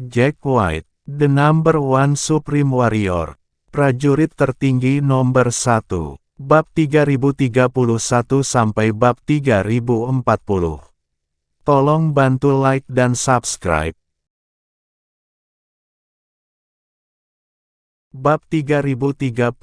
Jack White, the number one Supreme Warrior, prajurit tertinggi nomor 1, bab 3031 sampai bab 3040. Tolong bantu like dan subscribe. Bab 3031.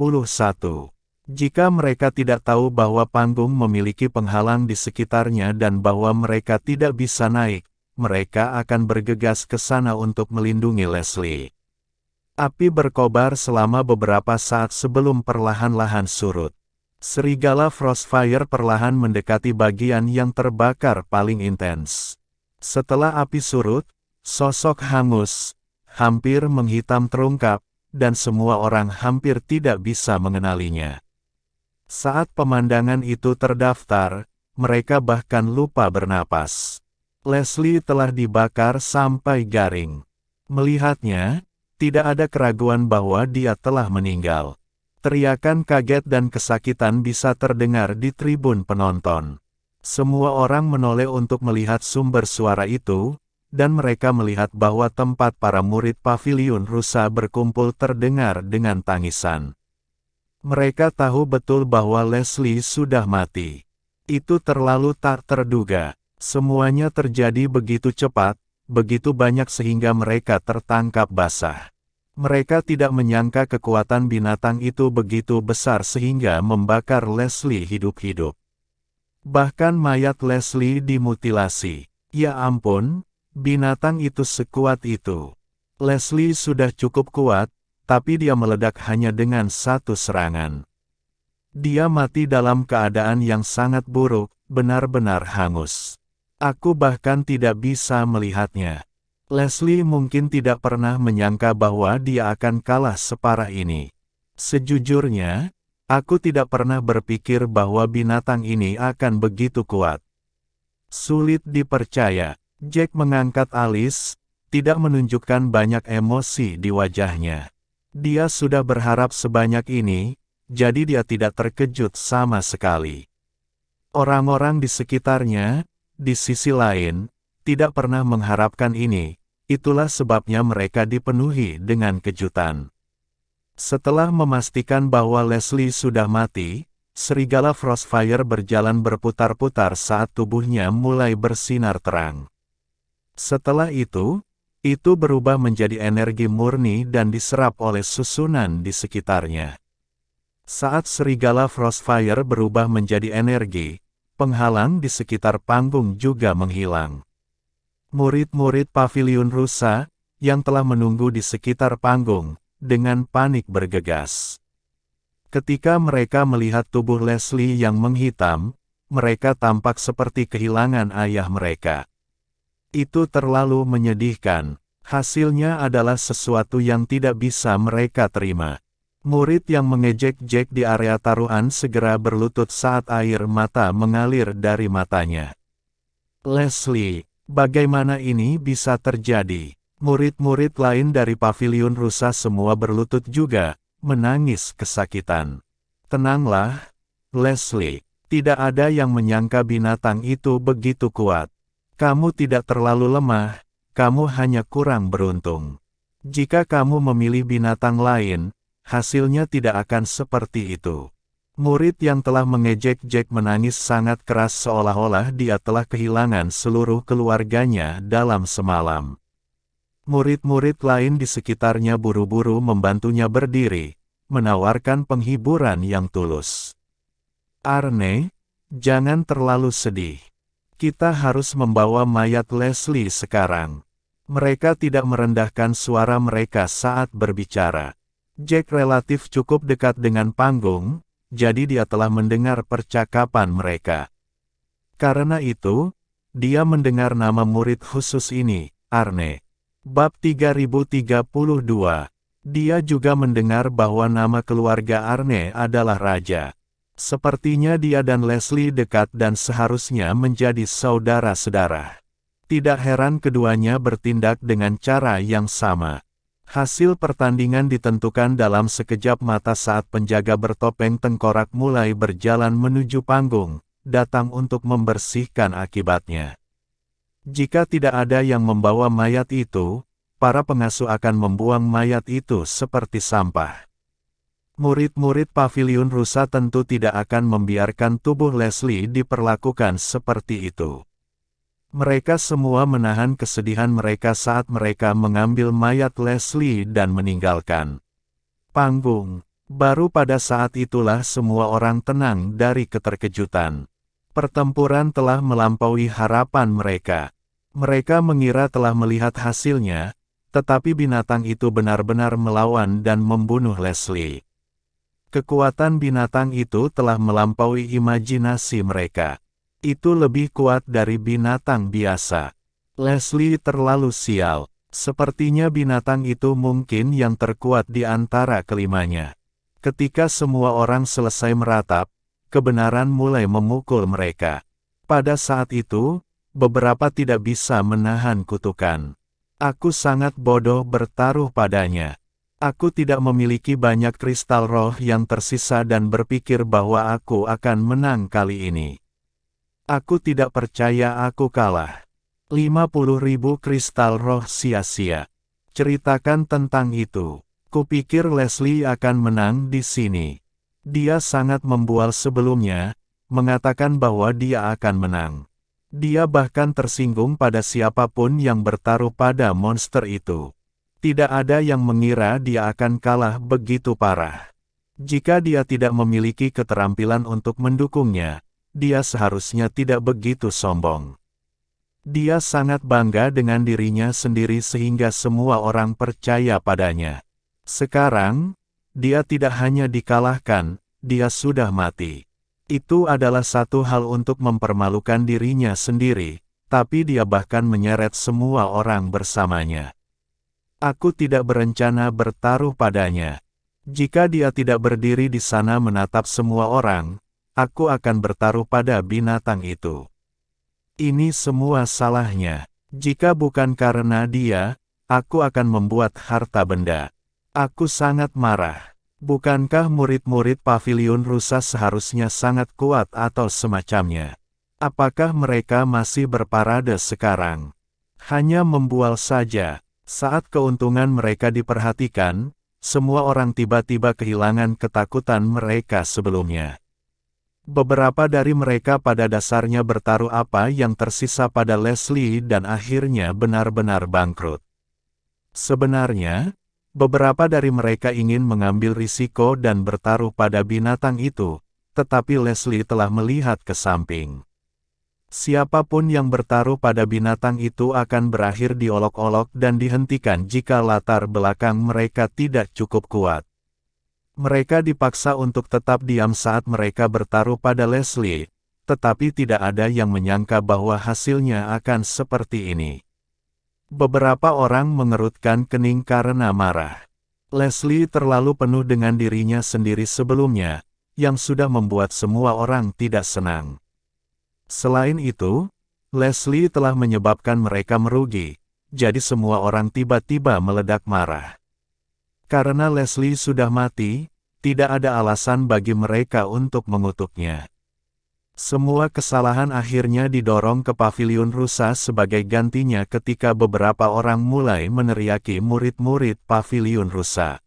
Jika mereka tidak tahu bahwa panggung memiliki penghalang di sekitarnya dan bahwa mereka tidak bisa naik, mereka akan bergegas ke sana untuk melindungi Leslie. Api berkobar selama beberapa saat sebelum perlahan-lahan surut. Serigala Frostfire perlahan mendekati bagian yang terbakar paling intens. Setelah api surut, sosok hangus, hampir menghitam terungkap, dan semua orang hampir tidak bisa mengenalinya. Saat pemandangan itu terdaftar, mereka bahkan lupa bernapas. Leslie telah dibakar sampai garing. Melihatnya, tidak ada keraguan bahwa dia telah meninggal. Teriakan kaget dan kesakitan bisa terdengar di tribun penonton. Semua orang menoleh untuk melihat sumber suara itu, dan mereka melihat bahwa tempat para murid paviliun rusa berkumpul terdengar dengan tangisan. Mereka tahu betul bahwa Leslie sudah mati. Itu terlalu tak terduga. Semuanya terjadi begitu cepat, begitu banyak sehingga mereka tertangkap basah. Mereka tidak menyangka kekuatan binatang itu begitu besar sehingga membakar Leslie hidup-hidup. Bahkan mayat Leslie dimutilasi. Ya ampun, binatang itu sekuat itu. Leslie sudah cukup kuat, tapi dia meledak hanya dengan satu serangan. Dia mati dalam keadaan yang sangat buruk, benar-benar hangus. Aku bahkan tidak bisa melihatnya. Leslie mungkin tidak pernah menyangka bahwa dia akan kalah separah ini. Sejujurnya, aku tidak pernah berpikir bahwa binatang ini akan begitu kuat. Sulit dipercaya. Jack mengangkat alis, tidak menunjukkan banyak emosi di wajahnya. Dia sudah berharap sebanyak ini, jadi dia tidak terkejut sama sekali. Orang-orang di sekitarnya, di sisi lain, tidak pernah mengharapkan ini, itulah sebabnya mereka dipenuhi dengan kejutan. Setelah memastikan bahwa Leslie sudah mati, serigala Frostfire berjalan berputar-putar saat tubuhnya mulai bersinar terang. Setelah itu berubah menjadi energi murni dan diserap oleh susunan di sekitarnya. Saat serigala Frostfire berubah menjadi energi, penghalang di sekitar panggung juga menghilang. Murid-murid paviliun rusa, yang telah menunggu di sekitar panggung, dengan panik bergegas. Ketika mereka melihat tubuh Leslie yang menghitam, mereka tampak seperti kehilangan ayah mereka. Itu terlalu menyedihkan. Hasilnya adalah sesuatu yang tidak bisa mereka terima. Murid yang mengejek Jack di area taruhan segera berlutut saat air mata mengalir dari matanya. Leslie, bagaimana ini bisa terjadi? Murid-murid lain dari paviliun rusa semua berlutut juga, menangis kesakitan. Tenanglah, Leslie. Tidak ada yang menyangka binatang itu begitu kuat. Kamu tidak terlalu lemah, kamu hanya kurang beruntung. Jika kamu memilih binatang lain, hasilnya tidak akan seperti itu. Murid yang telah mengejek Jack menangis sangat keras seolah-olah dia telah kehilangan seluruh keluarganya dalam semalam. Murid-murid lain di sekitarnya buru-buru membantunya berdiri, menawarkan penghiburan yang tulus. Arne, jangan terlalu sedih. Kita harus membawa mayat Leslie sekarang. Mereka tidak merendahkan suara mereka saat berbicara. Jack relatif cukup dekat dengan panggung, jadi dia telah mendengar percakapan mereka. Karena itu, dia mendengar nama murid khusus ini, Arne. Bab 3032. Dia juga mendengar bahwa nama keluarga Arne adalah Raja. Sepertinya dia dan Leslie dekat dan seharusnya menjadi saudara-saudara. Tidak heran keduanya bertindak dengan cara yang sama. Hasil pertandingan ditentukan dalam sekejap mata saat penjaga bertopeng tengkorak mulai berjalan menuju panggung, datang untuk membersihkan akibatnya. Jika tidak ada yang membawa mayat itu, para pengasuh akan membuang mayat itu seperti sampah. Murid-murid Paviliun Rusa tentu tidak akan membiarkan tubuh Leslie diperlakukan seperti itu. Mereka semua menahan kesedihan mereka saat mereka mengambil mayat Leslie dan meninggalkan panggung. Baru pada saat itulah semua orang tenang dari keterkejutan. Pertempuran telah melampaui harapan mereka. Mereka mengira telah melihat hasilnya, tetapi binatang itu benar-benar melawan dan membunuh Leslie. Kekuatan binatang itu telah melampaui imajinasi mereka. Itu lebih kuat dari binatang biasa. Leslie terlalu sial. Sepertinya binatang itu mungkin yang terkuat di antara kelimanya. Ketika semua orang selesai meratap, kebenaran mulai memukul mereka. Pada saat itu, beberapa tidak bisa menahan kutukan. Aku sangat bodoh bertaruh padanya. Aku tidak memiliki banyak kristal roh yang tersisa dan berpikir bahwa aku akan menang kali ini. Aku tidak percaya aku kalah. 50.000 kristal roh sia-sia. Ceritakan tentang itu. Kupikir Leslie akan menang di sini. Dia sangat membual sebelumnya, mengatakan bahwa dia akan menang. Dia bahkan tersinggung pada siapapun yang bertaruh pada monster itu. Tidak ada yang mengira dia akan kalah begitu parah. Jika dia tidak memiliki keterampilan untuk mendukungnya, dia seharusnya tidak begitu sombong. Dia sangat bangga dengan dirinya sendiri sehingga semua orang percaya padanya. Sekarang, dia tidak hanya dikalahkan, dia sudah mati. Itu adalah satu hal untuk mempermalukan dirinya sendiri, tapi dia bahkan menyeret semua orang bersamanya. Aku tidak berencana bertaruh padanya. Jika dia tidak berdiri di sana menatap semua orang, aku akan bertaruh pada binatang itu. Ini semua salahnya. Jika bukan karena dia, aku akan membuat harta benda. Aku sangat marah. Bukankah murid-murid Paviliun Rusa seharusnya sangat kuat atau semacamnya? Apakah mereka masih berparade sekarang? Hanya membual saja. Saat keuntungan mereka diperhatikan, semua orang tiba-tiba kehilangan ketakutan mereka sebelumnya. Beberapa dari mereka pada dasarnya bertaruh apa yang tersisa pada Leslie dan akhirnya benar-benar bangkrut. Sebenarnya, beberapa dari mereka ingin mengambil risiko dan bertaruh pada binatang itu, tetapi Leslie telah melihat ke samping. Siapapun yang bertaruh pada binatang itu akan berakhir diolok-olok dan dihentikan jika latar belakang mereka tidak cukup kuat. Mereka dipaksa untuk tetap diam saat mereka bertaruh pada Leslie, tetapi tidak ada yang menyangka bahwa hasilnya akan seperti ini. Beberapa orang mengerutkan kening karena marah. Leslie terlalu penuh dengan dirinya sendiri sebelumnya, yang sudah membuat semua orang tidak senang. Selain itu, Leslie telah menyebabkan mereka merugi, jadi semua orang tiba-tiba meledak marah. Karena Leslie sudah mati, tidak ada alasan bagi mereka untuk mengutuknya. Semua kesalahan akhirnya didorong ke Paviliun Rusa sebagai gantinya ketika beberapa orang mulai meneriaki murid-murid Paviliun Rusa.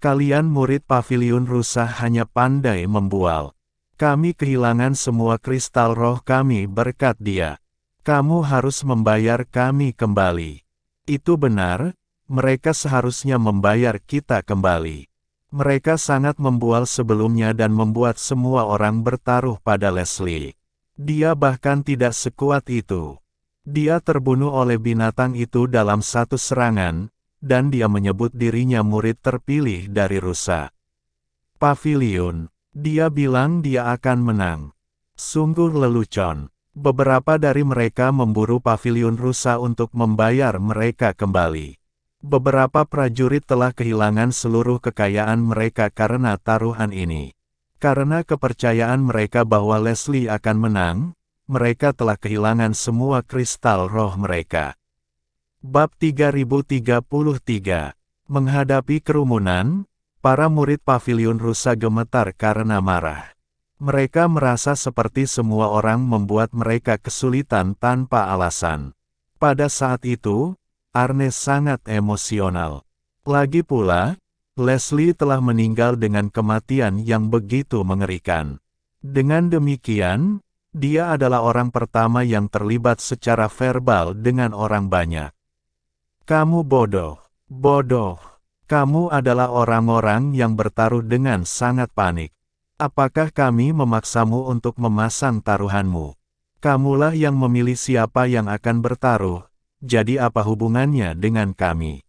Kalian murid Paviliun Rusa hanya pandai membual. Kami kehilangan semua kristal roh kami berkat dia. Kamu harus membayar kami kembali. Itu benar, mereka seharusnya membayar kita kembali. Mereka sangat membual sebelumnya dan membuat semua orang bertaruh pada Leslie. Dia bahkan tidak sekuat itu. Dia terbunuh oleh binatang itu dalam satu serangan, dan dia menyebut dirinya murid terpilih dari Rusa Paviliun. Dia bilang dia akan menang. Sungguh lelucon. Beberapa dari mereka memburu Paviliun Rusa untuk membayar mereka kembali. Beberapa prajurit telah kehilangan seluruh kekayaan mereka karena taruhan ini. Karena kepercayaan mereka bahwa Leslie akan menang, mereka telah kehilangan semua kristal roh mereka. Bab 3033. Menghadapi kerumunan, para murid Paviliun Rusa gemetar karena marah. Mereka merasa seperti semua orang membuat mereka kesulitan tanpa alasan. Pada saat itu, Arne sangat emosional. Lagi pula, Leslie telah meninggal dengan kematian yang begitu mengerikan. Dengan demikian, dia adalah orang pertama yang terlibat secara verbal dengan orang banyak. Kamu bodoh, bodoh. Kamu adalah orang-orang yang bertaruh dengan sangat panik. Apakah kami memaksamu untuk memasang taruhanmu? Kamulah yang memilih siapa yang akan bertaruh, jadi apa hubungannya dengan kami?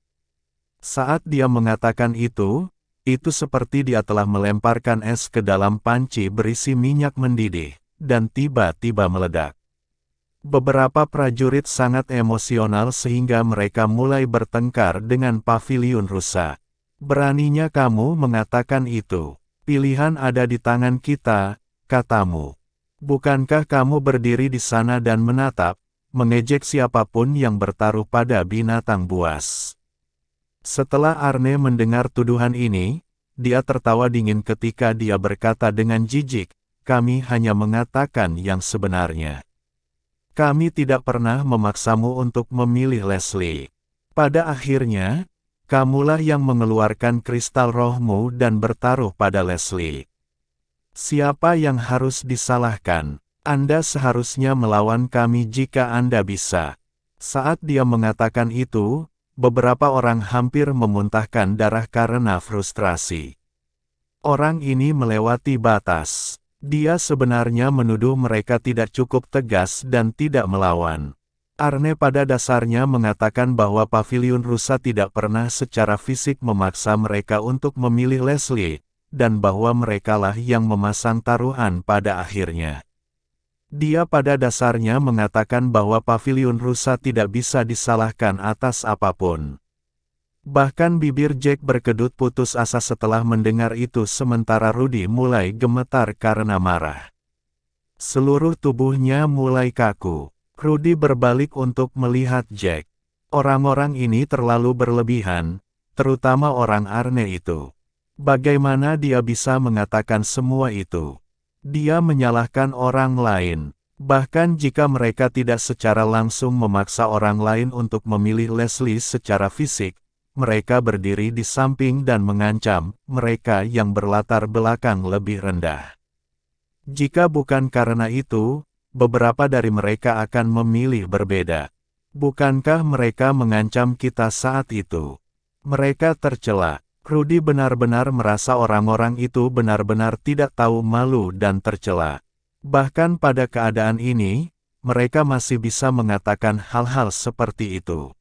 Saat dia mengatakan itu seperti dia telah melemparkan es ke dalam panci berisi minyak mendidih, dan tiba-tiba meledak. Beberapa prajurit sangat emosional sehingga mereka mulai bertengkar dengan paviliun rusa. Beraninya kamu mengatakan itu. Pilihan ada di tangan kita, katamu. Bukankah kamu berdiri di sana dan menatap, mengejek siapapun yang bertaruh pada binatang buas? Setelah Arne mendengar tuduhan ini, dia tertawa dingin ketika dia berkata dengan jijik, kami hanya mengatakan yang sebenarnya. Kami tidak pernah memaksamu untuk memilih Leslie. Pada akhirnya, kamulah yang mengeluarkan kristal rohmu dan bertaruh pada Leslie. Siapa yang harus disalahkan? Anda seharusnya melawan kami jika Anda bisa. Saat dia mengatakan itu, beberapa orang hampir memuntahkan darah karena frustrasi. Orang ini melewati batas. Dia sebenarnya menuduh mereka tidak cukup tegas dan tidak melawan. Arne pada dasarnya mengatakan bahwa paviliun rusa tidak pernah secara fisik memaksa mereka untuk memilih Leslie, dan bahwa merekalah yang memasang taruhan pada akhirnya. Dia pada dasarnya mengatakan bahwa paviliun rusa tidak bisa disalahkan atas apapun. Bahkan bibir Jack berkedut putus asa setelah mendengar itu sementara Rudy mulai gemetar karena marah. Seluruh tubuhnya mulai kaku. Rudy berbalik untuk melihat Jack. Orang-orang ini terlalu berlebihan, terutama orang Arne itu. Bagaimana dia bisa mengatakan semua itu? Dia menyalahkan orang lain. Bahkan jika mereka tidak secara langsung memaksa orang lain untuk memilih Leslie secara fisik, mereka berdiri di samping dan mengancam mereka yang berlatar belakang lebih rendah. Jika bukan karena itu, beberapa dari mereka akan memilih berbeda. Bukankah mereka mengancam kita saat itu? Mereka tercela. Rudy benar-benar merasa orang-orang itu benar-benar tidak tahu malu dan tercela. Bahkan pada keadaan ini, mereka masih bisa mengatakan hal-hal seperti itu.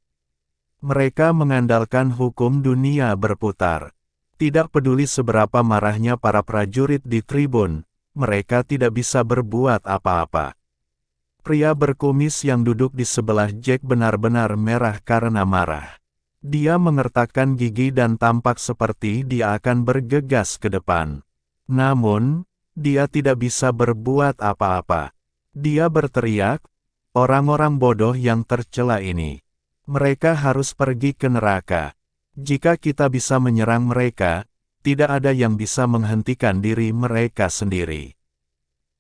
Mereka mengandalkan hukum dunia berputar. Tidak peduli seberapa marahnya para prajurit di tribun, mereka tidak bisa berbuat apa-apa. Pria berkumis yang duduk di sebelah Jack benar-benar merah karena marah. Dia mengertakkan gigi dan tampak seperti dia akan bergegas ke depan. Namun, dia tidak bisa berbuat apa-apa. Dia berteriak, "Orang-orang bodoh yang tercela ini. Mereka harus pergi ke neraka. Jika kita bisa menyerang mereka, tidak ada yang bisa menghentikan diri mereka sendiri."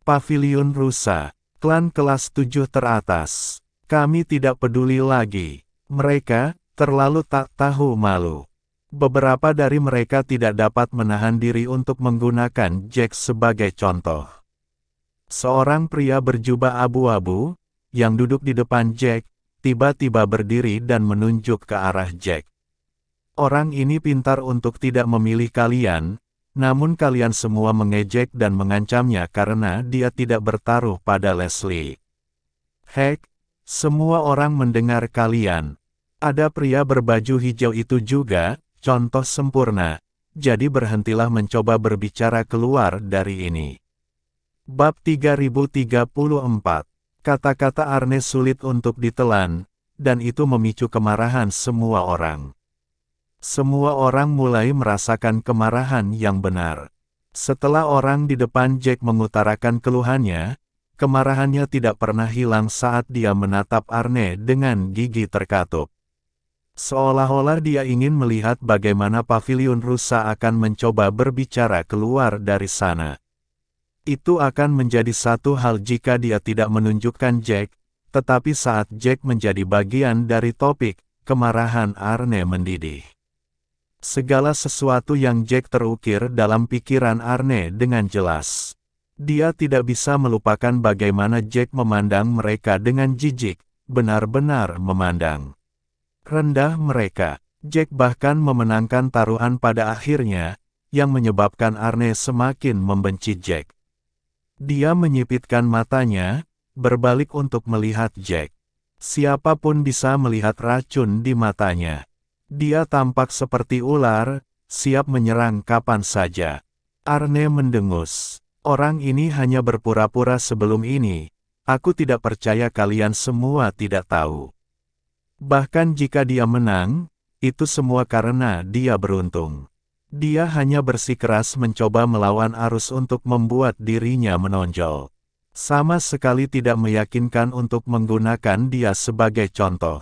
Paviliun rusa, klan kelas 7 teratas. Kami tidak peduli lagi. Mereka terlalu tak tahu malu. Beberapa dari mereka tidak dapat menahan diri untuk menggunakan Jack sebagai contoh. Seorang pria berjubah abu-abu, yang duduk di depan Jack, tiba-tiba berdiri dan menunjuk ke arah Jack. Orang ini pintar untuk tidak memilih kalian, namun kalian semua mengejek dan mengancamnya karena dia tidak bertaruh pada Leslie. Hek, semua orang mendengar kalian. Ada pria berbaju hijau itu juga, contoh sempurna, jadi berhentilah mencoba berbicara keluar dari ini. Bab 3034. Kata-kata Arne sulit untuk ditelan, dan itu memicu kemarahan semua orang. Semua orang mulai merasakan kemarahan yang benar. Setelah orang di depan Jack mengutarakan keluhannya, kemarahannya tidak pernah hilang saat dia menatap Arne dengan gigi terkatup. Seolah-olah dia ingin melihat bagaimana paviliun rusa akan mencoba berbicara keluar dari sana. Itu akan menjadi satu hal jika dia tidak menunjukkan Jack, tetapi saat Jack menjadi bagian dari topik, kemarahan Arne mendidih. Segala sesuatu yang Jack terukir dalam pikiran Arne dengan jelas. Dia tidak bisa melupakan bagaimana Jack memandang mereka dengan jijik, benar-benar memandang rendah mereka. Jack bahkan memenangkan taruhan pada akhirnya, yang menyebabkan Arne semakin membenci Jack. Dia menyipitkan matanya, berbalik untuk melihat Jack. Siapapun bisa melihat racun di matanya. Dia tampak seperti ular, siap menyerang kapan saja. Arne mendengus. Orang ini hanya berpura-pura sebelum ini. Aku tidak percaya kalian semua tidak tahu. Bahkan jika dia menang, itu semua karena dia beruntung. Dia hanya bersikeras mencoba melawan arus untuk membuat dirinya menonjol. Sama sekali tidak meyakinkan untuk menggunakan dia sebagai contoh.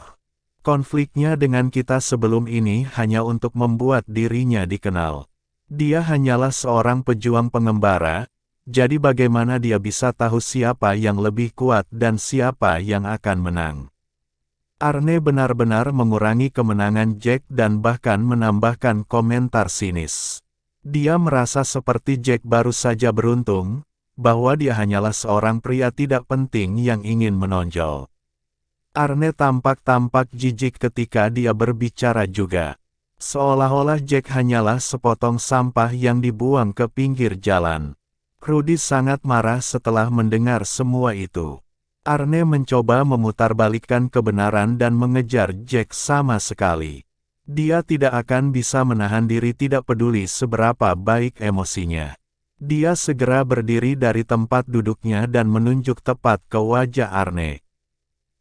Konfliknya dengan kita sebelum ini hanya untuk membuat dirinya dikenal. Dia hanyalah seorang pejuang pengembara, jadi bagaimana dia bisa tahu siapa yang lebih kuat dan siapa yang akan menang? Arne benar-benar mengurangi kemenangan Jack dan bahkan menambahkan komentar sinis. Dia merasa seperti Jack baru saja beruntung, bahwa dia hanyalah seorang pria tidak penting yang ingin menonjol. Arne tampak jijik ketika dia berbicara juga. Seolah-olah Jack hanyalah sepotong sampah yang dibuang ke pinggir jalan. Rudy sangat marah setelah mendengar semua itu. Arne mencoba memutarbalikkan kebenaran dan mengejar Jack sama sekali. Dia tidak akan bisa menahan diri tidak peduli seberapa baik emosinya. Dia segera berdiri dari tempat duduknya dan menunjuk tepat ke wajah Arne.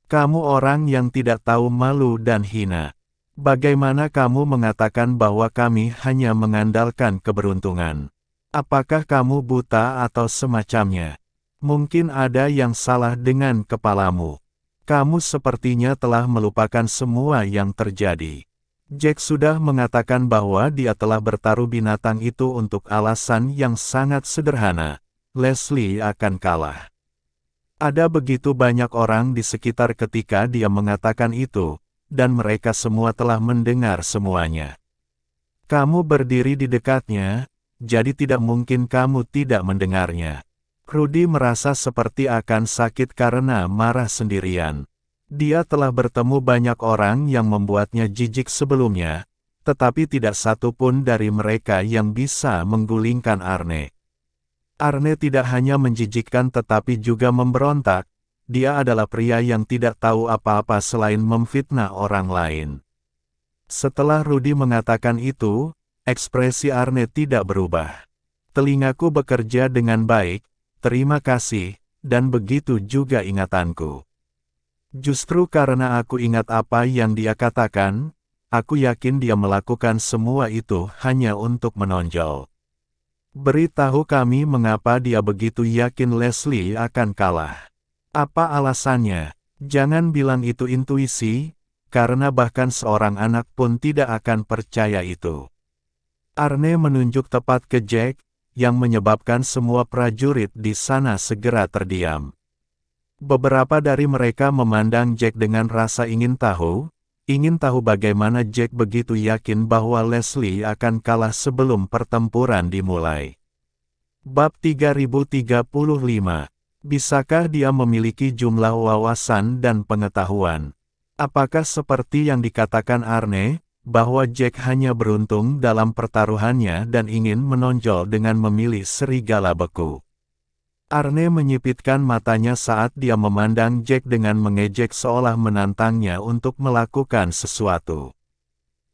Kamu orang yang tidak tahu malu dan hina. Bagaimana kamu mengatakan bahwa kami hanya mengandalkan keberuntungan? Apakah kamu buta atau semacamnya? Mungkin ada yang salah dengan kepalamu. Kamu sepertinya telah melupakan semua yang terjadi. Jack sudah mengatakan bahwa dia telah bertaruh binatang itu untuk alasan yang sangat sederhana. Leslie akan kalah. Ada begitu banyak orang di sekitar ketika dia mengatakan itu, dan mereka semua telah mendengar semuanya. Kamu berdiri di dekatnya, jadi tidak mungkin kamu tidak mendengarnya. Rudy merasa seperti akan sakit karena marah sendirian. Dia telah bertemu banyak orang yang membuatnya jijik sebelumnya, tetapi tidak satu pun dari mereka yang bisa menggulingkan Arne. Arne tidak hanya menjijikkan tetapi juga memberontak. Dia adalah pria yang tidak tahu apa-apa selain memfitnah orang lain. Setelah Rudy mengatakan itu, ekspresi Arne tidak berubah. Telingaku bekerja dengan baik, terima kasih, dan begitu juga ingatanku. Justru karena aku ingat apa yang dia katakan, aku yakin dia melakukan semua itu hanya untuk menonjol. Beritahu kami mengapa dia begitu yakin Leslie akan kalah. Apa alasannya? Jangan bilang itu intuisi, karena bahkan seorang anak pun tidak akan percaya itu. Arne menunjuk tepat ke Jack, yang menyebabkan semua prajurit di sana segera terdiam. Beberapa dari mereka memandang Jack dengan rasa ingin tahu bagaimana Jack begitu yakin bahwa Leslie akan kalah sebelum pertempuran dimulai. Bab 3035. Bisakah dia memiliki jumlah wawasan dan pengetahuan? Apakah seperti yang dikatakan Arne, bahwa Jack hanya beruntung dalam pertaruhannya dan ingin menonjol dengan memilih serigala beku? Arne menyipitkan matanya saat dia memandang Jack dengan mengejek seolah menantangnya untuk melakukan sesuatu.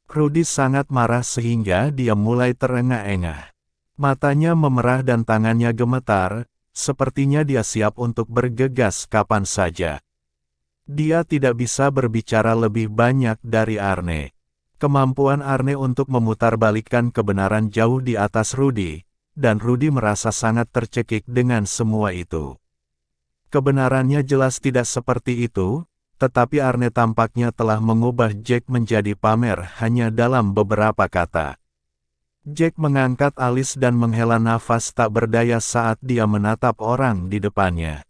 Rudy sangat marah sehingga dia mulai terengah-engah. Matanya memerah dan tangannya gemetar, sepertinya dia siap untuk bergegas kapan saja. Dia tidak bisa berbicara lebih banyak dari Arne. Kemampuan Arne untuk memutarbalikkan kebenaran jauh di atas Rudy, dan Rudy merasa sangat tercekik dengan semua itu. Kebenarannya jelas tidak seperti itu, tetapi Arne tampaknya telah mengubah Jack menjadi pamer hanya dalam beberapa kata. Jack mengangkat alis dan menghela nafas tak berdaya saat dia menatap orang di depannya.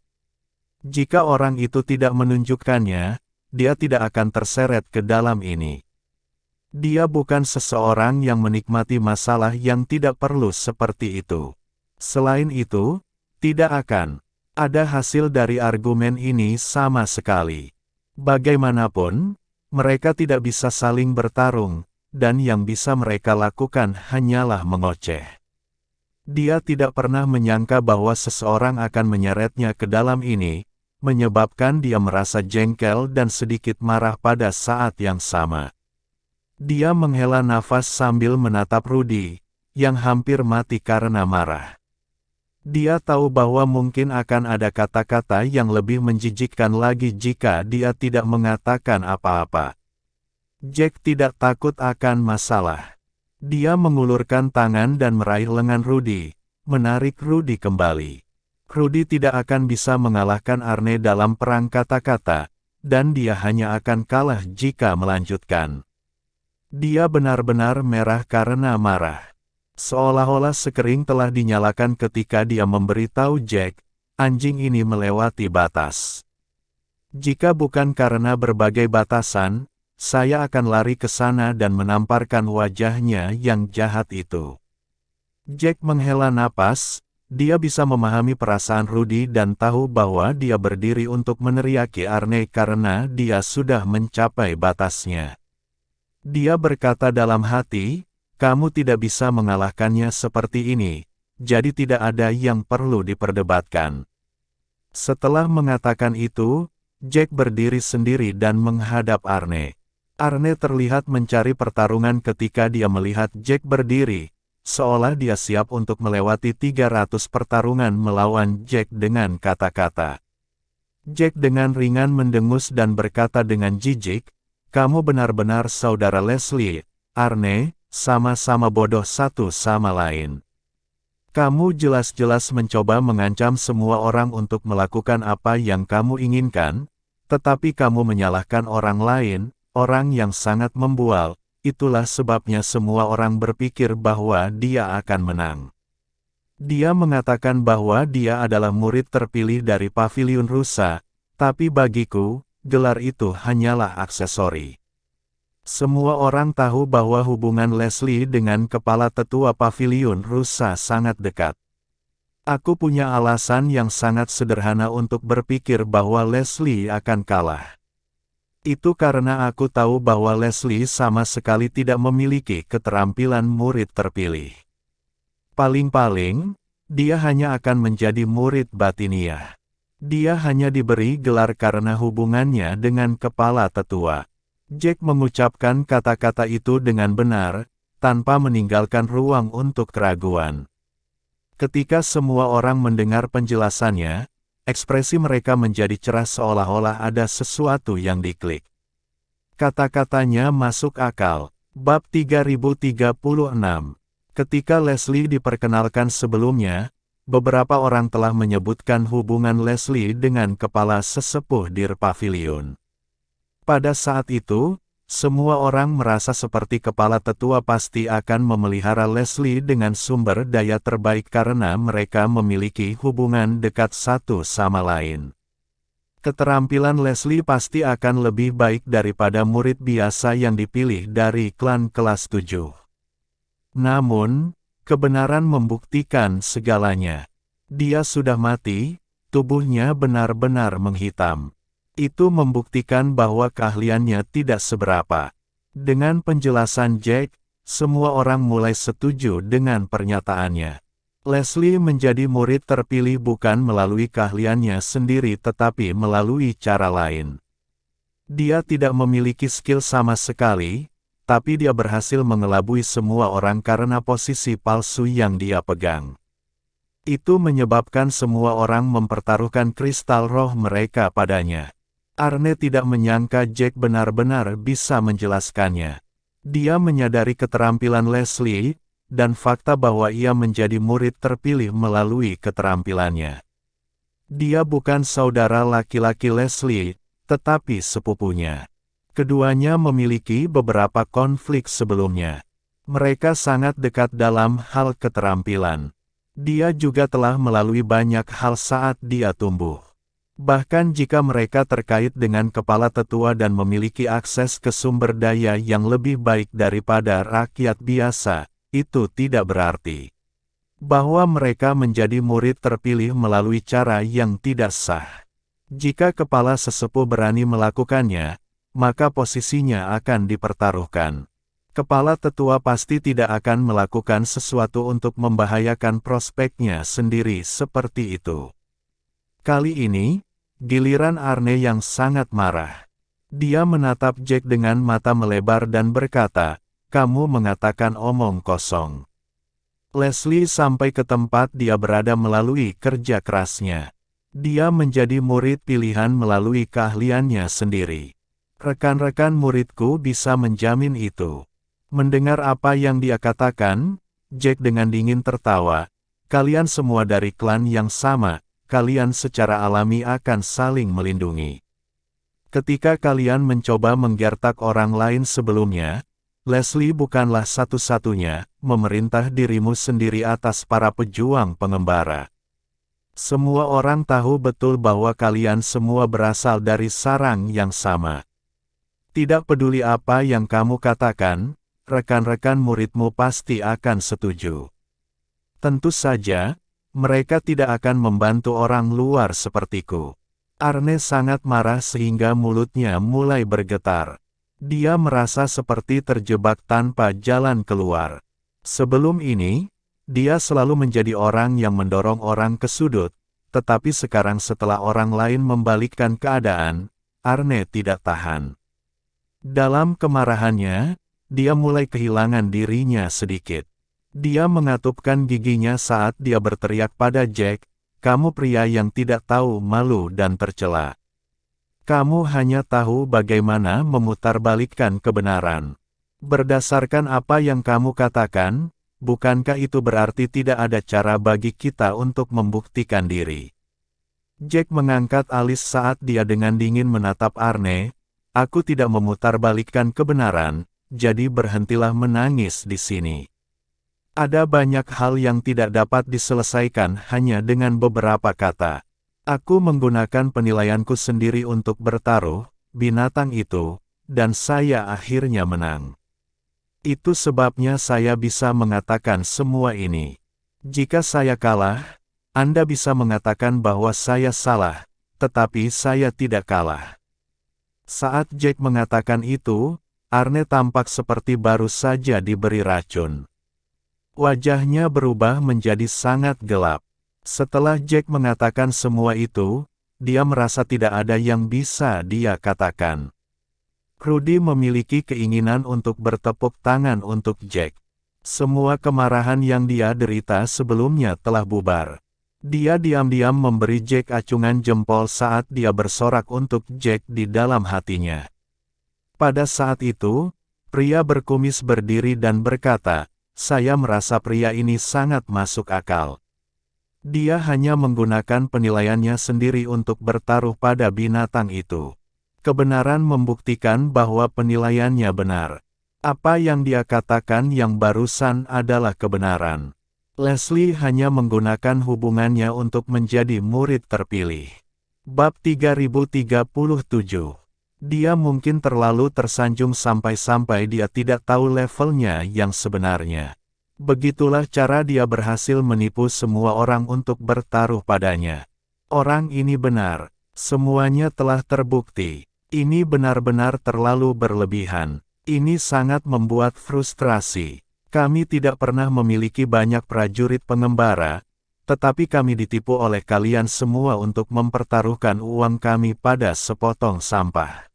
Jika orang itu tidak menunjukkannya, dia tidak akan terseret ke dalam ini. Dia bukan seseorang yang menikmati masalah yang tidak perlu seperti itu. Selain itu, tidak akan ada hasil dari argumen ini sama sekali. Bagaimanapun, mereka tidak bisa saling bertarung, dan yang bisa mereka lakukan hanyalah mengoceh. Dia tidak pernah menyangka bahwa seseorang akan menyeretnya ke dalam ini, menyebabkan dia merasa jengkel dan sedikit marah pada saat yang sama. Dia menghela nafas sambil menatap Rudy, yang hampir mati karena marah. Dia tahu bahwa mungkin akan ada kata-kata yang lebih menjijikkan lagi jika dia tidak mengatakan apa-apa. Jack tidak takut akan masalah. Dia mengulurkan tangan dan meraih lengan Rudy, menarik Rudy kembali. Rudy tidak akan bisa mengalahkan Arne dalam perang kata-kata, dan dia hanya akan kalah jika melanjutkan. Dia benar-benar merah karena marah. Seolah-olah sekering telah dinyalakan ketika dia memberitahu Jack, anjing ini melewati batas. Jika bukan karena berbagai batasan, saya akan lari ke sana dan menamparkan wajahnya yang jahat itu. Jack menghela napas, dia bisa memahami perasaan Rudy dan tahu bahwa dia berdiri untuk meneriaki Arne karena dia sudah mencapai batasnya. Dia berkata dalam hati, kamu tidak bisa mengalahkannya seperti ini, jadi tidak ada yang perlu diperdebatkan. Setelah mengatakan itu, Jack berdiri sendiri dan menghadap Arne. Arne terlihat mencari pertarungan ketika dia melihat Jack berdiri, seolah dia siap untuk melewati 300 pertarungan melawan Jack dengan kata-kata. Jack dengan ringan mendengus dan berkata dengan jijik, kamu benar-benar saudara Leslie, Arne, sama-sama bodoh satu sama lain. Kamu jelas-jelas mencoba mengancam semua orang untuk melakukan apa yang kamu inginkan, tetapi kamu menyalahkan orang lain, orang yang sangat membual, itulah sebabnya semua orang berpikir bahwa dia akan menang. Dia mengatakan bahwa dia adalah murid terpilih dari Paviliun Rusa, tapi bagiku, gelar itu hanyalah aksesori. Semua orang tahu bahwa hubungan Leslie dengan kepala tetua Paviliun Rusa sangat dekat. Aku punya alasan yang sangat sederhana untuk berpikir bahwa Leslie akan kalah. Itu karena aku tahu bahwa Leslie sama sekali tidak memiliki keterampilan murid terpilih. Paling-paling, dia hanya akan menjadi murid batiniah. Dia hanya diberi gelar karena hubungannya dengan kepala tetua. Jack mengucapkan kata-kata itu dengan benar, tanpa meninggalkan ruang untuk keraguan. Ketika semua orang mendengar penjelasannya, ekspresi mereka menjadi cerah seolah-olah ada sesuatu yang diklik. Kata-katanya masuk akal. Bab 3036. Ketika Leslie diperkenalkan sebelumnya, beberapa orang telah menyebutkan hubungan Leslie dengan kepala sesepuh Dir Pavilion. Pada saat itu, semua orang merasa seperti kepala tetua pasti akan memelihara Leslie dengan sumber daya terbaik karena mereka memiliki hubungan dekat satu sama lain. Keterampilan Leslie pasti akan lebih baik daripada murid biasa yang dipilih dari klan kelas 7. Namun, kebenaran membuktikan segalanya. Dia sudah mati, tubuhnya benar-benar menghitam. Itu membuktikan bahwa keahliannya tidak seberapa. Dengan penjelasan Jack, semua orang mulai setuju dengan pernyataannya. Leslie menjadi murid terpilih bukan melalui keahliannya sendiri tetapi melalui cara lain. Dia tidak memiliki skill sama sekali, tapi dia berhasil mengelabui semua orang karena posisi palsu yang dia pegang. Itu menyebabkan semua orang mempertaruhkan kristal roh mereka padanya. Arne tidak menyangka Jack benar-benar bisa menjelaskannya. Dia menyadari keterampilan Leslie, dan fakta bahwa ia menjadi murid terpilih melalui keterampilannya. Dia bukan saudara laki-laki Leslie, tetapi sepupunya. Keduanya memiliki beberapa konflik sebelumnya. Mereka sangat dekat dalam hal keterampilan. Dia juga telah melalui banyak hal saat dia tumbuh. Bahkan jika mereka terkait dengan kepala tetua dan memiliki akses ke sumber daya yang lebih baik daripada rakyat biasa, itu tidak berarti bahwa mereka menjadi murid terpilih melalui cara yang tidak sah. Jika kepala sesepuh berani melakukannya, maka posisinya akan dipertaruhkan. Kepala tetua pasti tidak akan melakukan sesuatu untuk membahayakan prospeknya sendiri seperti itu. Kali ini, giliran Arne yang sangat marah. Dia menatap Jack dengan mata melebar dan berkata, "Kamu mengatakan omong kosong." Leslie sampai ke tempat dia berada melalui kerja kerasnya. Dia menjadi murid pilihan melalui keahliannya sendiri. Rekan-rekan muridku bisa menjamin itu. Mendengar apa yang dia katakan, Jack dengan dingin tertawa. Kalian semua dari klan yang sama, kalian secara alami akan saling melindungi. Ketika kalian mencoba menggertak orang lain sebelumnya, Leslie bukanlah satu-satunya, memerintah dirimu sendiri atas para pejuang pengembara. Semua orang tahu betul bahwa kalian semua berasal dari sarang yang sama. Tidak peduli apa yang kamu katakan, rekan-rekan muridmu pasti akan setuju. Tentu saja, mereka tidak akan membantu orang luar sepertiku. Arne sangat marah sehingga mulutnya mulai bergetar. Dia merasa seperti terjebak tanpa jalan keluar. Sebelum ini, dia selalu menjadi orang yang mendorong orang ke sudut, tetapi sekarang setelah orang lain membalikkan keadaan, Arne tidak tahan. Dalam kemarahannya, dia mulai kehilangan dirinya sedikit. Dia mengatupkan giginya saat dia berteriak pada Jack, "Kamu pria yang tidak tahu malu dan tercela. Kamu hanya tahu bagaimana memutarbalikkan kebenaran. Berdasarkan apa yang kamu katakan, bukankah itu berarti tidak ada cara bagi kita untuk membuktikan diri?" Jack mengangkat alis saat dia dengan dingin menatap Arne. "Aku tidak memutarbalikkan kebenaran, jadi berhentilah menangis di sini. Ada banyak hal yang tidak dapat diselesaikan hanya dengan beberapa kata. Aku menggunakan penilaianku sendiri untuk bertaruh, binatang itu, dan saya akhirnya menang. Itu sebabnya saya bisa mengatakan semua ini. Jika saya kalah, Anda bisa mengatakan bahwa saya salah, tetapi saya tidak kalah." Saat Jack mengatakan itu, Arne tampak seperti baru saja diberi racun. Wajahnya berubah menjadi sangat gelap. Setelah Jack mengatakan semua itu, dia merasa tidak ada yang bisa dia katakan. Rudy memiliki keinginan untuk bertepuk tangan untuk Jack. Semua kemarahan yang dia derita sebelumnya telah bubar. Dia diam-diam memberi Jack acungan jempol saat dia bersorak untuk Jack di dalam hatinya. Pada saat itu, pria berkumis berdiri dan berkata, "Saya merasa pria ini sangat masuk akal. Dia hanya menggunakan penilaiannya sendiri untuk bertaruh pada binatang itu. Kebenaran membuktikan bahwa penilaiannya benar. Apa yang dia katakan yang barusan adalah kebenaran." Leslie hanya menggunakan hubungannya untuk menjadi murid terpilih. Bab 3037. Dia mungkin terlalu tersanjung sampai-sampai dia tidak tahu levelnya yang sebenarnya. Begitulah cara dia berhasil menipu semua orang untuk bertaruh padanya. Orang ini benar, semuanya telah terbukti. Ini benar-benar terlalu berlebihan. Ini sangat membuat frustrasi. Kami tidak pernah memiliki banyak prajurit pengembara, tetapi kami ditipu oleh kalian semua untuk mempertaruhkan uang kami pada sepotong sampah.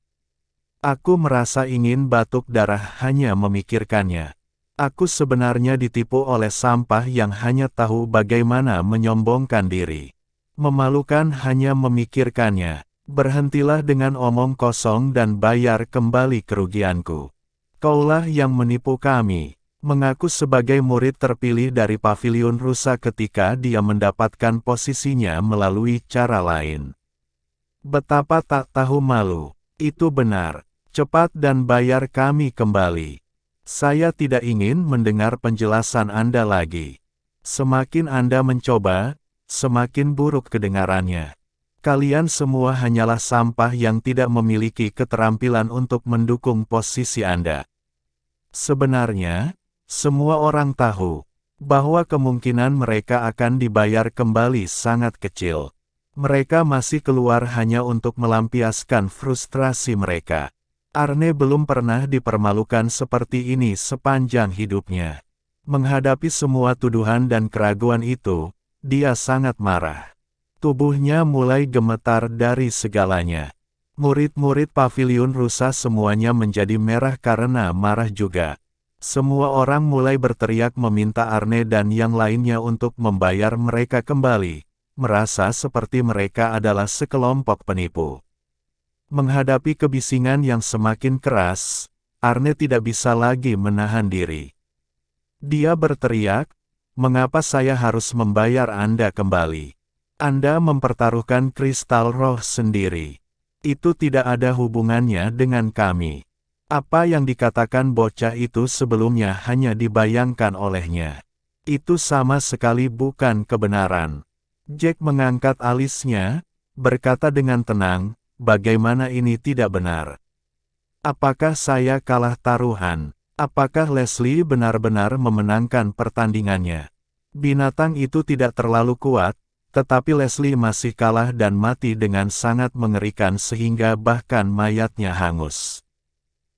Aku merasa ingin batuk darah hanya memikirkannya. Aku sebenarnya ditipu oleh sampah yang hanya tahu bagaimana menyombongkan diri. Memalukan hanya memikirkannya. Berhentilah dengan omong kosong dan bayar kembali kerugianku. Kaulah yang menipu kami. Mengaku sebagai murid terpilih dari pavilion rusa ketika dia mendapatkan posisinya melalui cara lain. Betapa tak tahu malu. Itu benar. Cepat dan bayar kami kembali. Saya tidak ingin mendengar penjelasan Anda lagi. Semakin Anda mencoba, semakin buruk kedengarannya. Kalian semua hanyalah sampah yang tidak memiliki keterampilan untuk mendukung posisi Anda. Sebenarnya, semua orang tahu bahwa kemungkinan mereka akan dibayar kembali sangat kecil. Mereka masih keluar hanya untuk melampiaskan frustrasi mereka. Arne belum pernah dipermalukan seperti ini sepanjang hidupnya. Menghadapi semua tuduhan dan keraguan itu, dia sangat marah. Tubuhnya mulai gemetar dari segalanya. Murid-murid paviliun rusa semuanya menjadi merah karena marah juga. Semua orang mulai berteriak meminta Arne dan yang lainnya untuk membayar mereka kembali, merasa seperti mereka adalah sekelompok penipu. Menghadapi kebisingan yang semakin keras, Arne tidak bisa lagi menahan diri. Dia berteriak, "Mengapa saya harus membayar Anda kembali? Anda mempertaruhkan kristal roh sendiri. Itu tidak ada hubungannya dengan kami. Apa yang dikatakan bocah itu sebelumnya hanya dibayangkan olehnya. Itu sama sekali bukan kebenaran." Jack mengangkat alisnya, berkata dengan tenang, "Bagaimana ini tidak benar? Apakah saya kalah taruhan? Apakah Leslie benar-benar memenangkan pertandingannya? Binatang itu tidak terlalu kuat, tetapi Leslie masih kalah dan mati dengan sangat mengerikan sehingga bahkan mayatnya hangus.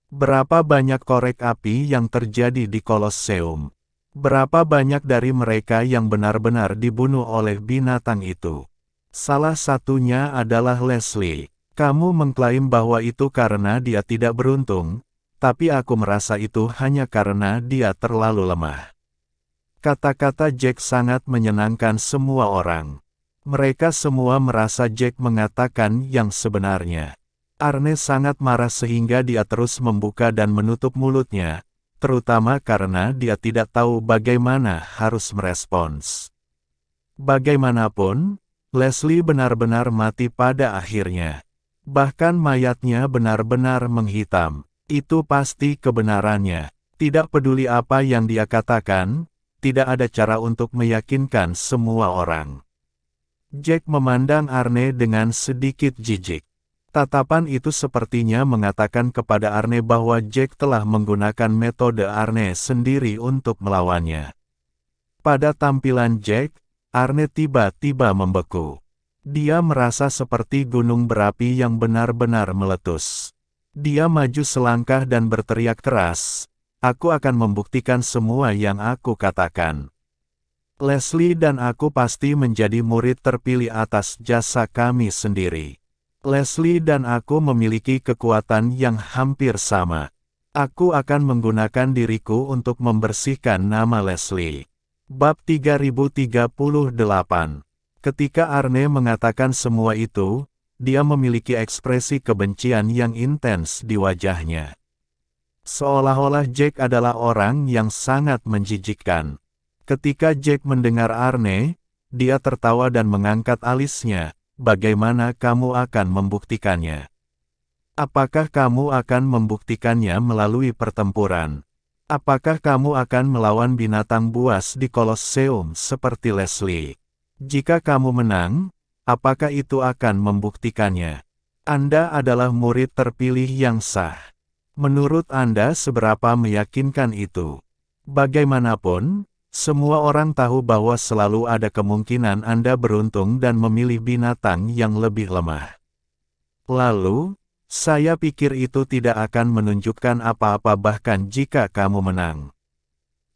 Berapa banyak korek api yang terjadi di Kolosseum? Berapa banyak dari mereka yang benar-benar dibunuh oleh binatang itu? Salah satunya adalah Leslie. Kamu mengklaim bahwa itu karena dia tidak beruntung, tapi aku merasa itu hanya karena dia terlalu lemah." Kata-kata Jack sangat menyenangkan semua orang. Mereka semua merasa Jack mengatakan yang sebenarnya. Arne sangat marah sehingga dia terus membuka dan menutup mulutnya, terutama karena dia tidak tahu bagaimana harus merespons. Bagaimanapun, Leslie benar-benar mati pada akhirnya. Bahkan mayatnya benar-benar menghitam. Itu pasti kebenarannya. Tidak peduli apa yang dia katakan, tidak ada cara untuk meyakinkan semua orang. Jack memandang Arne dengan sedikit jijik. Tatapan itu sepertinya mengatakan kepada Arne bahwa Jack telah menggunakan metode Arne sendiri untuk melawannya. Pada tampilan Jack, Arne tiba-tiba membeku. Dia merasa seperti gunung berapi yang benar-benar meletus. Dia maju selangkah dan berteriak keras, "Aku akan membuktikan semua yang aku katakan. Leslie dan aku pasti menjadi murid terpilih atas jasa kami sendiri. Leslie dan aku memiliki kekuatan yang hampir sama. Aku akan menggunakan diriku untuk membersihkan nama Leslie." Bab 3038. Ketika Arne mengatakan semua itu, dia memiliki ekspresi kebencian yang intens di wajahnya. Seolah-olah Jack adalah orang yang sangat menjijikkan. Ketika Jack mendengar Arne, dia tertawa dan mengangkat alisnya. "Bagaimana kamu akan membuktikannya? Apakah kamu akan membuktikannya melalui pertempuran? Apakah kamu akan melawan binatang buas di Kolosseum seperti Leslie? Jika kamu menang, apakah itu akan membuktikannya? Anda adalah murid terpilih yang sah. Menurut Anda seberapa meyakinkan itu? Bagaimanapun, semua orang tahu bahwa selalu ada kemungkinan Anda beruntung dan memilih binatang yang lebih lemah. Lalu, saya pikir itu tidak akan menunjukkan apa-apa bahkan jika kamu menang."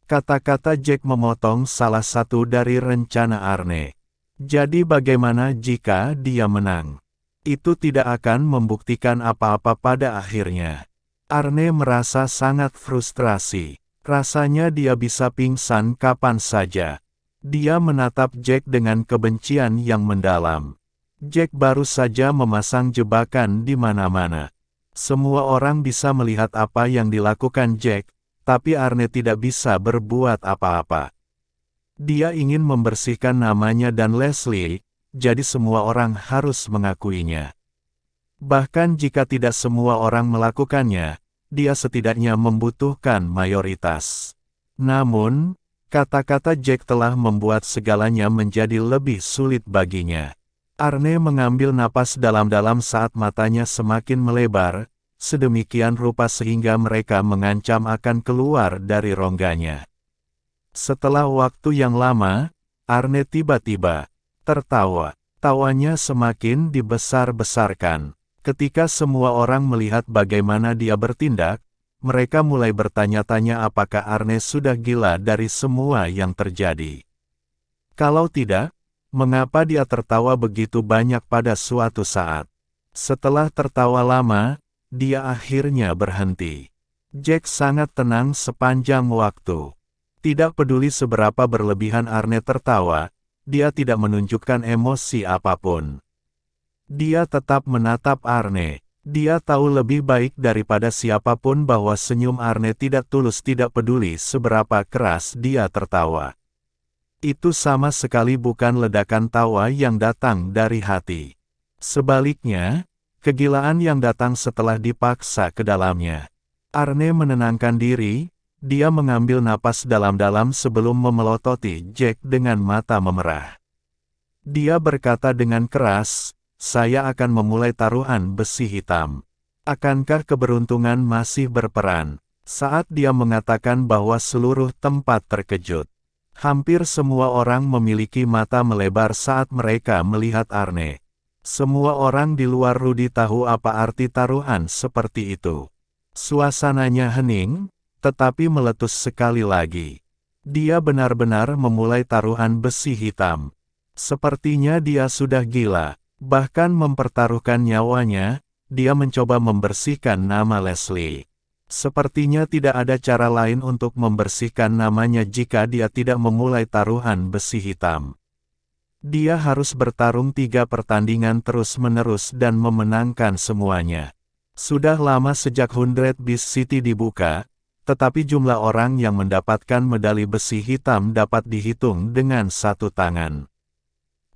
Kata-kata Jack memotong salah satu dari rencana Arne. Jadi bagaimana jika dia menang? Itu tidak akan membuktikan apa-apa pada akhirnya. Arne merasa sangat frustrasi. Rasanya dia bisa pingsan kapan saja. Dia menatap Jack dengan kebencian yang mendalam. Jack baru saja memasang jebakan di mana-mana. Semua orang bisa melihat apa yang dilakukan Jack, tapi Arne tidak bisa berbuat apa-apa. Dia ingin membersihkan namanya dan Leslie, jadi semua orang harus mengakuinya. Bahkan jika tidak semua orang melakukannya, dia setidaknya membutuhkan mayoritas. Namun, kata-kata Jack telah membuat segalanya menjadi lebih sulit baginya. Arne mengambil napas dalam-dalam saat matanya semakin melebar, sedemikian rupa sehingga mereka mengancam akan keluar dari rongganya. Setelah waktu yang lama, Arne tiba-tiba tertawa. Tawanya semakin dibesar-besarkan. Ketika semua orang melihat bagaimana dia bertindak, mereka mulai bertanya-tanya apakah Arne sudah gila dari semua yang terjadi. Kalau tidak, mengapa dia tertawa begitu banyak pada suatu saat? Setelah tertawa lama, dia akhirnya berhenti. Jack sangat tenang sepanjang waktu. Tidak peduli seberapa berlebihan Arne tertawa, dia tidak menunjukkan emosi apapun. Dia tetap menatap Arne. Dia tahu lebih baik daripada siapapun bahwa senyum Arne tidak tulus, tidak peduli seberapa keras dia tertawa. Itu sama sekali bukan ledakan tawa yang datang dari hati. Sebaliknya, kegilaan yang datang setelah dipaksa ke dalamnya. Arne menenangkan diri, dia mengambil napas dalam-dalam sebelum memelototi Jack dengan mata memerah. Dia berkata dengan keras, "Saya akan memulai taruhan besi hitam. Akankah keberuntungan masih berperan?" Saat dia mengatakan bahwa seluruh tempat terkejut. Hampir semua orang memiliki mata melebar saat mereka melihat Arne. Semua orang di luar Rudy tahu apa arti taruhan seperti itu. Suasananya hening, tetapi meletus sekali lagi. Dia benar-benar memulai taruhan besi hitam. Sepertinya dia sudah gila, bahkan mempertaruhkan nyawanya. Dia mencoba membersihkan nama Leslie. Sepertinya tidak ada cara lain untuk membersihkan namanya jika dia tidak memulai taruhan besi hitam. Dia harus bertarung 3 pertandingan terus-menerus dan memenangkan semuanya. Sudah lama sejak 100 Beast City dibuka, tetapi jumlah orang yang mendapatkan medali besi hitam dapat dihitung dengan satu tangan.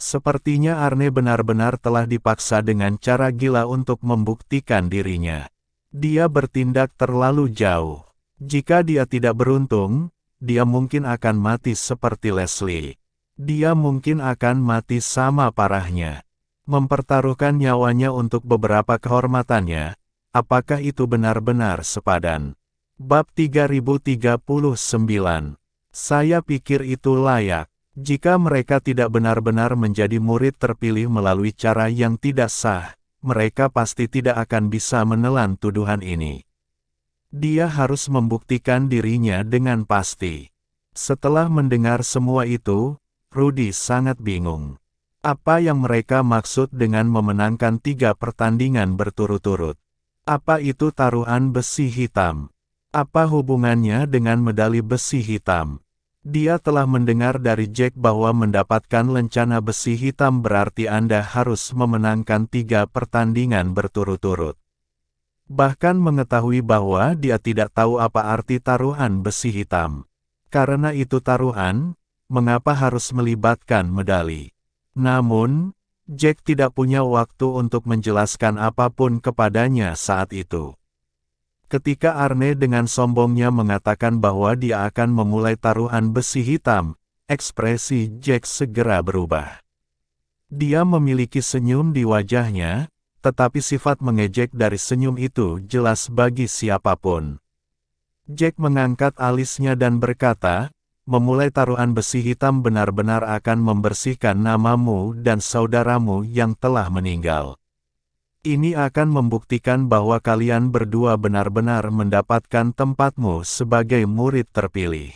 Sepertinya Arne benar-benar telah dipaksa dengan cara gila untuk membuktikan dirinya. Dia bertindak terlalu jauh. Jika dia tidak beruntung, dia mungkin akan mati seperti Leslie. Dia mungkin akan mati sama parahnya. Mempertaruhkan nyawanya untuk beberapa kehormatannya, apakah itu benar-benar sepadan? Bab 3039. Saya pikir itu layak. Jika mereka tidak benar-benar menjadi murid terpilih melalui cara yang tidak sah, mereka pasti tidak akan bisa menelan tuduhan ini. Dia harus membuktikan dirinya dengan pasti. Setelah mendengar semua itu, Rudy sangat bingung. Apa yang mereka maksud dengan memenangkan 3 pertandingan berturut-turut? Apa itu taruhan besi hitam? Apa hubungannya dengan medali besi hitam? Dia telah mendengar dari Jack bahwa mendapatkan lencana besi hitam berarti Anda harus memenangkan 3 pertandingan berturut-turut. Bahkan mengetahui bahwa dia tidak tahu apa arti taruhan besi hitam. Karena itu taruhan, mengapa harus melibatkan medali? Namun, Jack tidak punya waktu untuk menjelaskan apapun kepadanya saat itu. Ketika Arne dengan sombongnya mengatakan bahwa dia akan memulai taruhan besi hitam, ekspresi Jack segera berubah. Dia memiliki senyum di wajahnya, tetapi sifat mengejek dari senyum itu jelas bagi siapapun. Jack mengangkat alisnya dan berkata, "Memulai taruhan besi hitam benar-benar akan membersihkan namamu dan saudaramu yang telah meninggal. Ini akan membuktikan bahwa kalian berdua benar-benar mendapatkan tempatmu sebagai murid terpilih.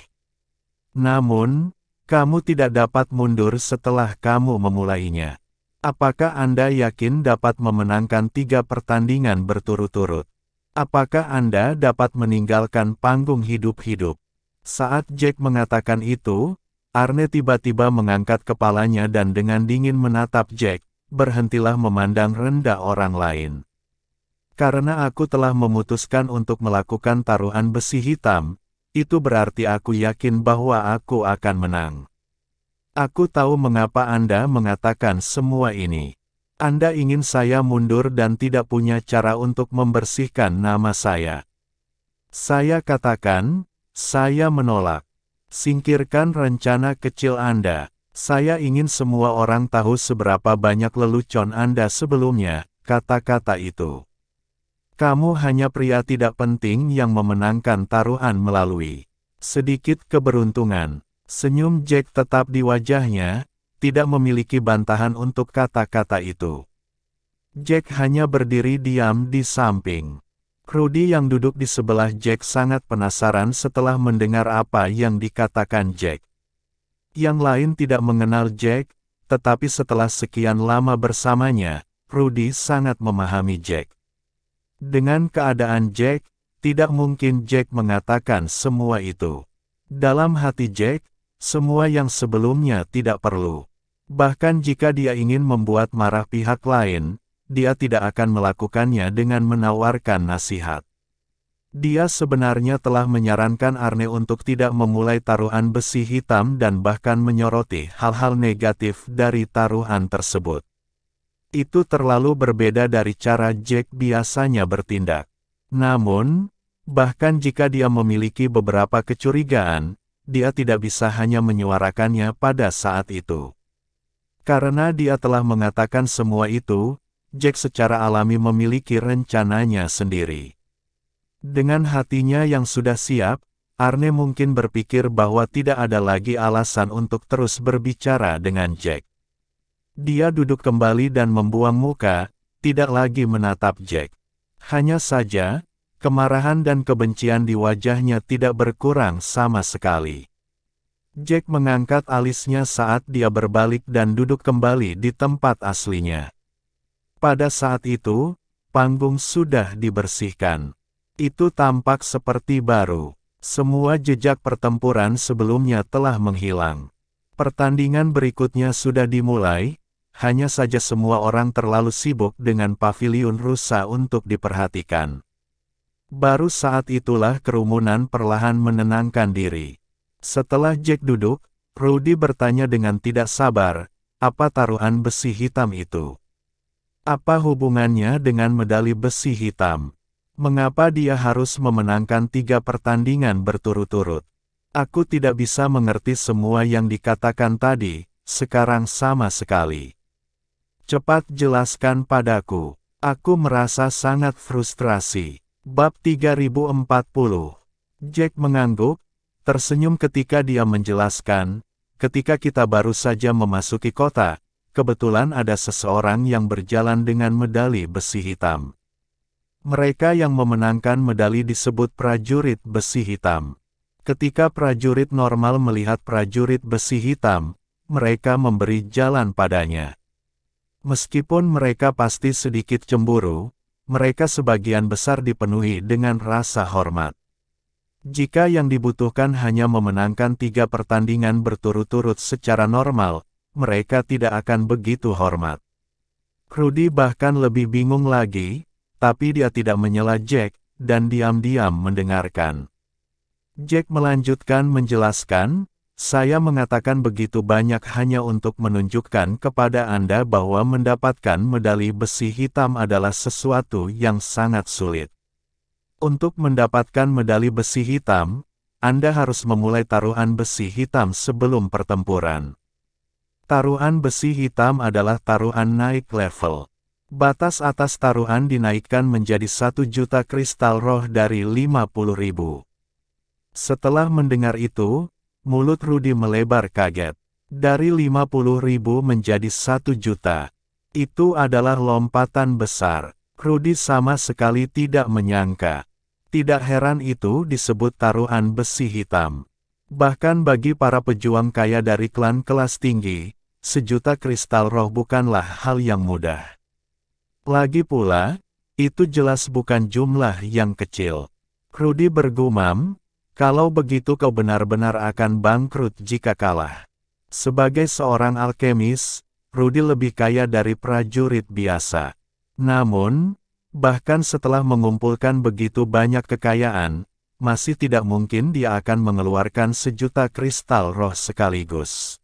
Namun, kamu tidak dapat mundur setelah kamu memulainya. Apakah Anda yakin dapat memenangkan 3 pertandingan berturut-turut? Apakah Anda dapat meninggalkan panggung hidup-hidup?" Saat Jack mengatakan itu, Arne tiba-tiba mengangkat kepalanya dan dengan dingin menatap Jack. "Berhentilah memandang rendah orang lain. Karena aku telah memutuskan untuk melakukan taruhan besi hitam, itu berarti aku yakin bahwa aku akan menang. Aku tahu mengapa Anda mengatakan semua ini. Anda ingin saya mundur dan tidak punya cara untuk membersihkan nama saya. Saya katakan, saya menolak. Singkirkan rencana kecil Anda. Saya ingin semua orang tahu seberapa banyak lelucon Anda sebelumnya, kata-kata itu. Kamu hanya pria tidak penting yang memenangkan taruhan melalui sedikit keberuntungan. Senyum Jack tetap di wajahnya, tidak memiliki bantahan untuk kata-kata itu. Jack hanya berdiri diam di samping. Rudy yang duduk di sebelah Jack sangat penasaran setelah mendengar apa yang dikatakan Jack. Yang lain tidak mengenal Jack, tetapi setelah sekian lama bersamanya, Rudy sangat memahami Jack. Dengan keadaan Jack, tidak mungkin Jack mengatakan semua itu. Dalam hati Jack, semua yang sebelumnya tidak perlu. Bahkan jika dia ingin membuat marah pihak lain, dia tidak akan melakukannya dengan menawarkan nasihat. Dia sebenarnya telah menyarankan Arne untuk tidak memulai taruhan besi hitam dan bahkan menyoroti hal-hal negatif dari taruhan tersebut. Itu terlalu berbeda dari cara Jack biasanya bertindak. Namun, bahkan jika dia memiliki beberapa kecurigaan, dia tidak bisa hanya menyuarakannya pada saat itu. Karena dia telah mengatakan semua itu, Jack secara alami memiliki rencananya sendiri. Dengan hatinya yang sudah siap, Arne mungkin berpikir bahwa tidak ada lagi alasan untuk terus berbicara dengan Jack. Dia duduk kembali dan membuang muka, tidak lagi menatap Jack. Hanya saja, kemarahan dan kebencian di wajahnya tidak berkurang sama sekali. Jack mengangkat alisnya saat dia berbalik dan duduk kembali di tempat aslinya. Pada saat itu, panggung sudah dibersihkan. Itu tampak seperti baru. Semua jejak pertempuran sebelumnya telah menghilang. Pertandingan berikutnya sudah dimulai, hanya saja semua orang terlalu sibuk dengan paviliun rusa untuk diperhatikan. Baru saat itulah kerumunan perlahan menenangkan diri. Setelah Jack duduk, Rudy bertanya dengan tidak sabar, apa taruhan besi hitam itu? Apa hubungannya dengan medali besi hitam? Mengapa dia harus memenangkan 3 pertandingan berturut-turut? Aku tidak bisa mengerti semua yang dikatakan tadi, sekarang sama sekali. Cepat jelaskan padaku. Aku merasa sangat frustrasi. Bab 3040. Jack mengangguk, tersenyum ketika dia menjelaskan, ketika kita baru saja memasuki kota, kebetulan ada seseorang yang berjalan dengan medali besi hitam. Mereka yang memenangkan medali disebut prajurit besi hitam. Ketika prajurit normal melihat prajurit besi hitam, mereka memberi jalan padanya. Meskipun mereka pasti sedikit cemburu, mereka sebagian besar dipenuhi dengan rasa hormat. Jika yang dibutuhkan hanya memenangkan 3 pertandingan berturut-turut secara normal, mereka tidak akan begitu hormat. Rudy bahkan lebih bingung lagi, tapi dia tidak menyela Jack, dan diam-diam mendengarkan. Jack melanjutkan menjelaskan, saya mengatakan begitu banyak hanya untuk menunjukkan kepada Anda bahwa mendapatkan medali besi hitam adalah sesuatu yang sangat sulit. Untuk mendapatkan medali besi hitam, Anda harus memulai taruhan besi hitam sebelum pertempuran. Taruhan besi hitam adalah taruhan naik level. Batas atas taruhan dinaikkan menjadi 1 juta kristal roh dari 50.000. Setelah mendengar itu, mulut Rudy melebar kaget. Dari 50.000 menjadi 1 juta. Itu adalah lompatan besar. Rudy sama sekali tidak menyangka. Tidak heran itu disebut taruhan besi hitam. Bahkan bagi para pejuang kaya dari klan kelas tinggi, 1 juta kristal roh bukanlah hal yang mudah. Lagi pula, itu jelas bukan jumlah yang kecil. Rudy bergumam, kalau begitu kau benar-benar akan bangkrut jika kalah. Sebagai seorang alkemis, Rudy lebih kaya dari prajurit biasa. Namun, bahkan setelah mengumpulkan begitu banyak kekayaan, masih tidak mungkin dia akan mengeluarkan 1 juta kristal roh sekaligus.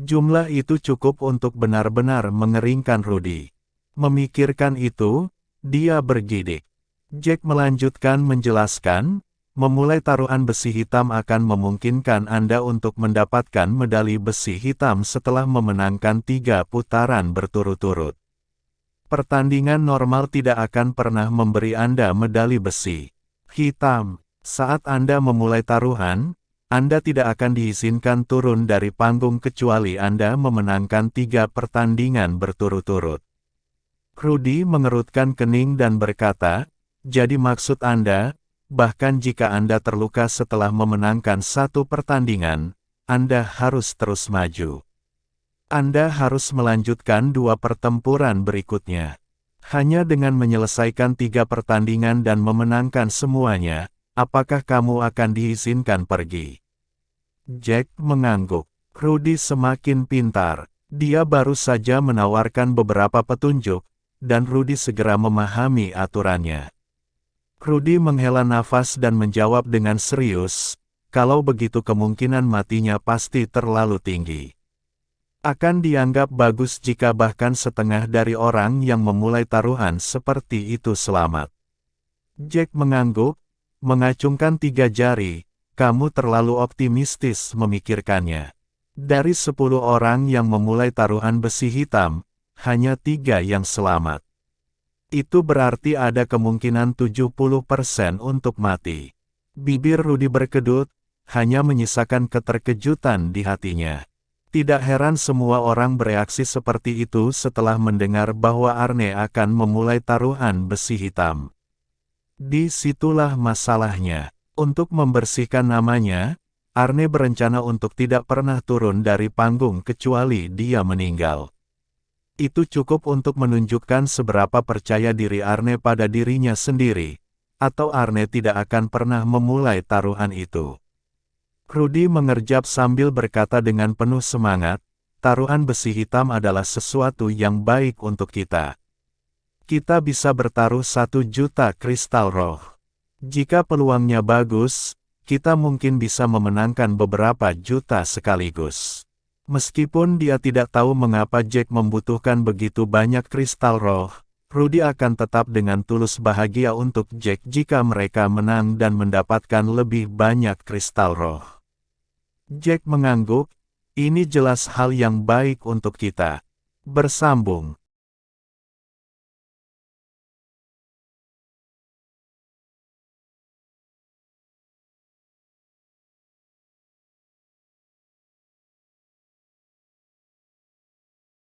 Jumlah itu cukup untuk benar-benar mengeringkan Rudy. Memikirkan itu, dia bergidik. Jack melanjutkan menjelaskan, Memulai taruhan besi hitam akan memungkinkan Anda untuk mendapatkan medali besi hitam setelah memenangkan 3 putaran berturut-turut. Pertandingan normal tidak akan pernah memberi Anda medali besi hitam. Saat Anda memulai taruhan, Anda tidak akan diizinkan turun dari panggung kecuali Anda memenangkan 3 pertandingan berturut-turut. Rudy mengerutkan kening dan berkata, "Jadi maksud Anda, bahkan jika Anda terluka setelah memenangkan 1 pertandingan, Anda harus terus maju. Anda harus melanjutkan 2 pertempuran berikutnya. Hanya dengan menyelesaikan 3 pertandingan dan memenangkan semuanya, apakah kamu akan diizinkan pergi?" Jack mengangguk. Rudy semakin pintar. Dia baru saja menawarkan beberapa petunjuk, dan Rudy segera memahami aturannya. Rudy menghela nafas dan menjawab dengan serius, "Kalau begitu kemungkinan matinya pasti terlalu tinggi. Akan dianggap bagus jika bahkan setengah dari orang yang memulai taruhan seperti itu selamat." Jack mengangguk, mengacungkan 3 jari, "Kamu terlalu optimistis memikirkannya. Dari 10 orang yang memulai taruhan besi hitam, hanya 3 yang selamat. Itu berarti ada kemungkinan 70% untuk mati." Bibir Rudy berkedut, hanya menyisakan keterkejutan di hatinya. Tidak heran semua orang bereaksi seperti itu setelah mendengar bahwa Arne akan memulai taruhan besi hitam. Disitulah masalahnya. Untuk membersihkan namanya, Arne berencana untuk tidak pernah turun dari panggung kecuali dia meninggal. Itu cukup untuk menunjukkan seberapa percaya diri Arne pada dirinya sendiri, atau Arne tidak akan pernah memulai taruhan itu. Rudy mengerjap sambil berkata dengan penuh semangat, "Taruhan besi hitam adalah sesuatu yang baik untuk kita. Kita bisa bertaruh 1 juta kristal roh. Jika peluangnya bagus, kita mungkin bisa memenangkan beberapa juta sekaligus." Meskipun dia tidak tahu mengapa Jack membutuhkan begitu banyak kristal roh, Rudy akan tetap dengan tulus bahagia untuk Jack jika mereka menang dan mendapatkan lebih banyak kristal roh. Jack mengangguk, "Ini jelas hal yang baik untuk kita." Bersambung.